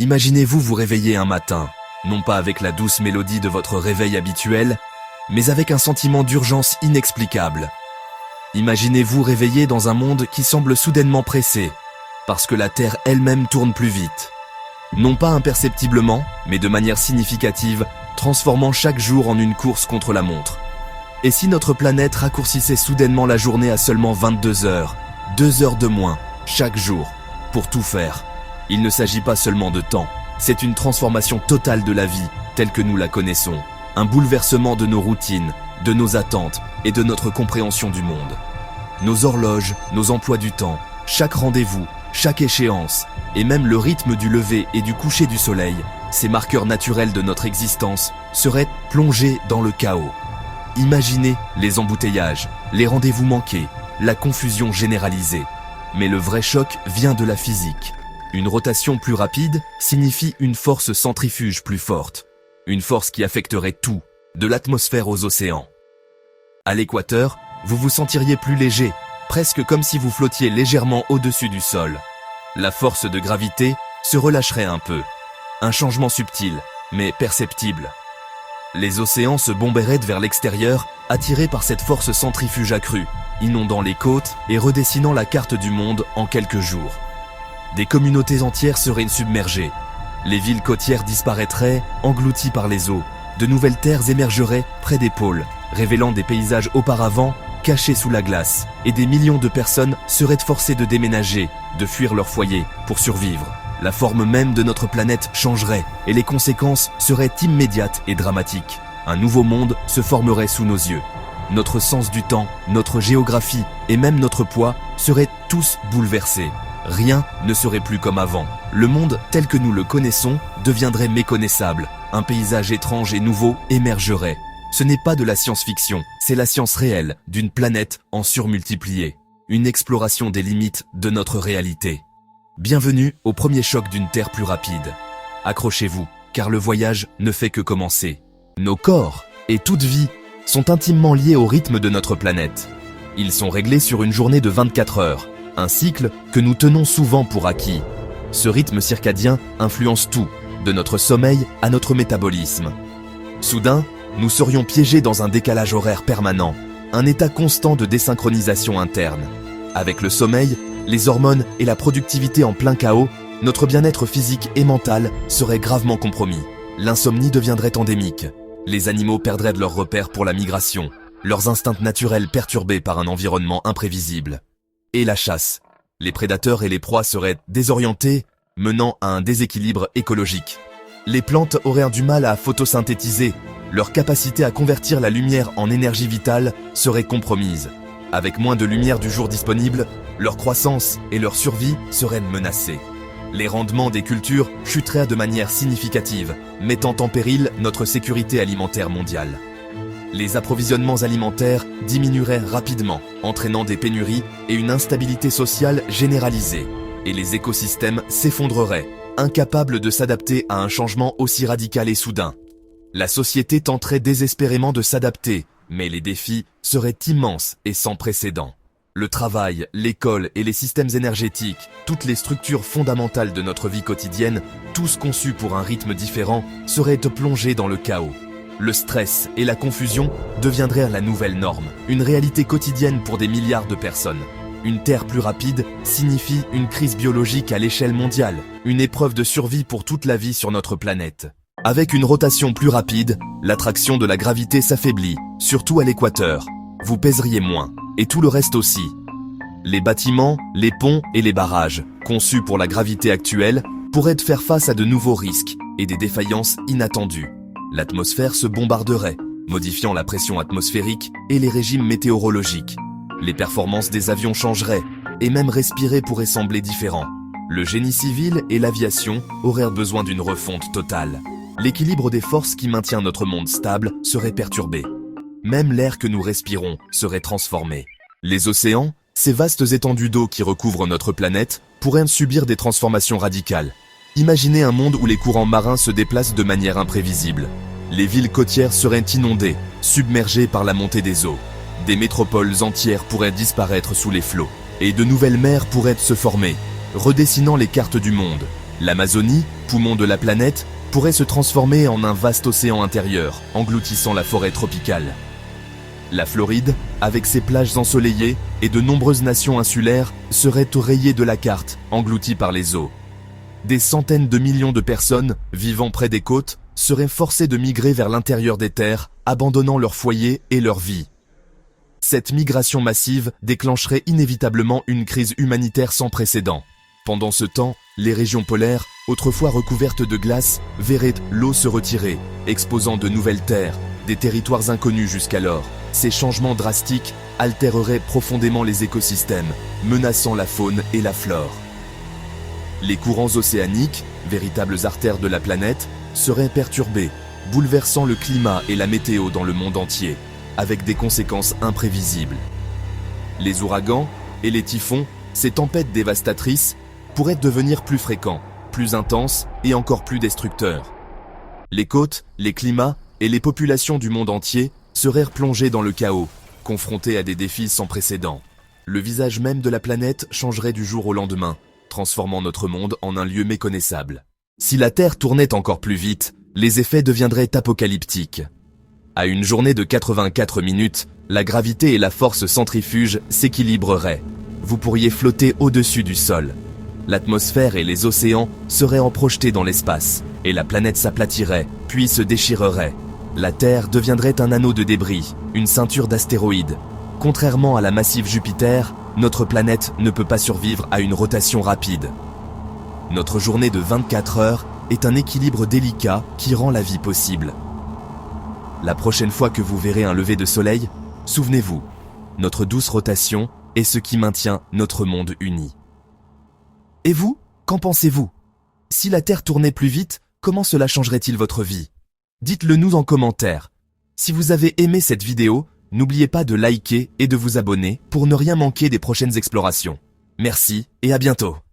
Imaginez-vous vous réveiller un matin, non pas avec la douce mélodie de votre réveil habituel, mais avec un sentiment d'urgence inexplicable. Imaginez-vous réveiller dans un monde qui semble soudainement pressé, parce que la Terre elle-même tourne plus vite. Non pas imperceptiblement, mais de manière significative, transformant chaque jour en une course contre la montre. Et si notre planète raccourcissait soudainement la journée à seulement 22 heures, 2 heures de moins, chaque jour, pour tout faire? Il ne s'agit pas seulement de temps, c'est une transformation totale de la vie, telle que nous la connaissons. Un bouleversement de nos routines, de nos attentes et de notre compréhension du monde. Nos horloges, nos emplois du temps, chaque rendez-vous, chaque échéance, et même le rythme du lever et du coucher du soleil, ces marqueurs naturels de notre existence, seraient plongés dans le chaos. Imaginez les embouteillages, les rendez-vous manqués, la confusion généralisée. Mais le vrai choc vient de la physique. Une rotation plus rapide signifie une force centrifuge plus forte. Une force qui affecterait tout, de l'atmosphère aux océans. À l'équateur, vous vous sentiriez plus léger, presque comme si vous flottiez légèrement au-dessus du sol. La force de gravité se relâcherait un peu. Un changement subtil, mais perceptible. Les océans se bomberaient vers l'extérieur, attirés par cette force centrifuge accrue, inondant les côtes et redessinant la carte du monde en quelques jours. Des communautés entières seraient submergées. Les villes côtières disparaîtraient, englouties par les eaux. De nouvelles terres émergeraient près des pôles, révélant des paysages auparavant cachés sous la glace. Et des millions de personnes seraient forcées de déménager, de fuir leur foyer pour survivre. La forme même de notre planète changerait et les conséquences seraient immédiates et dramatiques. Un nouveau monde se formerait sous nos yeux. Notre sens du temps, notre géographie et même notre poids seraient tous bouleversés. Rien ne serait plus comme avant. Le monde tel que nous le connaissons deviendrait méconnaissable. Un paysage étrange et nouveau émergerait. Ce n'est pas de la science-fiction, c'est la science réelle d'une planète en surmultiplié. Une exploration des limites de notre réalité. Bienvenue au premier choc d'une Terre plus rapide. Accrochez-vous, car le voyage ne fait que commencer. Nos corps et toute vie sont intimement liés au rythme de notre planète. Ils sont réglés sur une journée de 24 heures. Un cycle que nous tenons souvent pour acquis. Ce rythme circadien influence tout, de notre sommeil à notre métabolisme. Soudain, nous serions piégés dans un décalage horaire permanent, un état constant de désynchronisation interne. Avec le sommeil, les hormones et la productivité en plein chaos, notre bien-être physique et mental serait gravement compromis. L'insomnie deviendrait endémique. Les animaux perdraient de leurs repères pour la migration, leurs instincts naturels perturbés par un environnement imprévisible. Et la chasse. Les prédateurs et les proies seraient désorientés, menant à un déséquilibre écologique. Les plantes auraient du mal à photosynthétiser, leur capacité à convertir la lumière en énergie vitale serait compromise. Avec moins de lumière du jour disponible, leur croissance et leur survie seraient menacées. Les rendements des cultures chuteraient de manière significative, mettant en péril notre sécurité alimentaire mondiale. Les approvisionnements alimentaires diminueraient rapidement, entraînant des pénuries et une instabilité sociale généralisée. Et les écosystèmes s'effondreraient, incapables de s'adapter à un changement aussi radical et soudain. La société tenterait désespérément de s'adapter, mais les défis seraient immenses et sans précédent. Le travail, l'école et les systèmes énergétiques, toutes les structures fondamentales de notre vie quotidienne, tous conçus pour un rythme différent, seraient plongés dans le chaos. Le stress et la confusion deviendraient la nouvelle norme, une réalité quotidienne pour des milliards de personnes. Une Terre plus rapide signifie une crise biologique à l'échelle mondiale, une épreuve de survie pour toute la vie sur notre planète. Avec une rotation plus rapide, l'attraction de la gravité s'affaiblit, surtout à l'équateur. Vous pèseriez moins, et tout le reste aussi. Les bâtiments, les ponts et les barrages, conçus pour la gravité actuelle, pourraient faire face à de nouveaux risques et des défaillances inattendues. L'atmosphère se bombarderait, modifiant la pression atmosphérique et les régimes météorologiques. Les performances des avions changeraient, et même respirer pourrait sembler différent. Le génie civil et l'aviation auraient besoin d'une refonte totale. L'équilibre des forces qui maintient notre monde stable serait perturbé. Même l'air que nous respirons serait transformé. Les océans, ces vastes étendues d'eau qui recouvrent notre planète, pourraient subir des transformations radicales. Imaginez un monde où les courants marins se déplacent de manière imprévisible. Les villes côtières seraient inondées, submergées par la montée des eaux. Des métropoles entières pourraient disparaître sous les flots. Et de nouvelles mers pourraient se former, redessinant les cartes du monde. L'Amazonie, poumon de la planète, pourrait se transformer en un vaste océan intérieur, engloutissant la forêt tropicale. La Floride, avec ses plages ensoleillées et de nombreuses nations insulaires, serait rayée de la carte, engloutie par les eaux. Des centaines de millions de personnes, vivant près des côtes, seraient forcées de migrer vers l'intérieur des terres, abandonnant leur foyer et leur vie. Cette migration massive déclencherait inévitablement une crise humanitaire sans précédent. Pendant ce temps, les régions polaires, autrefois recouvertes de glace, verraient l'eau se retirer, exposant de nouvelles terres, des territoires inconnus jusqu'alors. Ces changements drastiques altéreraient profondément les écosystèmes, menaçant la faune et la flore. Les courants océaniques, véritables artères de la planète, seraient perturbés, bouleversant le climat et la météo dans le monde entier, avec des conséquences imprévisibles. Les ouragans et les typhons, ces tempêtes dévastatrices, pourraient devenir plus fréquents, plus intenses et encore plus destructeurs. Les côtes, les climats et les populations du monde entier seraient plongées dans le chaos, confrontées à des défis sans précédent. Le visage même de la planète changerait du jour au lendemain, transformant notre monde en un lieu méconnaissable. Si la Terre tournait encore plus vite, les effets deviendraient apocalyptiques. À une journée de 84 minutes, la gravité et la force centrifuge s'équilibreraient. Vous pourriez flotter au-dessus du sol. L'atmosphère et les océans seraient projetés dans l'espace, et la planète s'aplatirait, puis se déchirerait. La Terre deviendrait un anneau de débris, une ceinture d'astéroïdes. Contrairement à la massive Jupiter, notre planète ne peut pas survivre à une rotation rapide. Notre journée de 24 heures est un équilibre délicat qui rend la vie possible. La prochaine fois que vous verrez un lever de soleil, souvenez-vous, notre douce rotation est ce qui maintient notre monde uni. Et vous, qu'en pensez-vous? Si la Terre tournait plus vite, comment cela changerait-il votre vie? Dites-le nous en commentaire. Si vous avez aimé cette vidéo, n'oubliez pas de liker et de vous abonner pour ne rien manquer des prochaines explorations. Merci et à bientôt.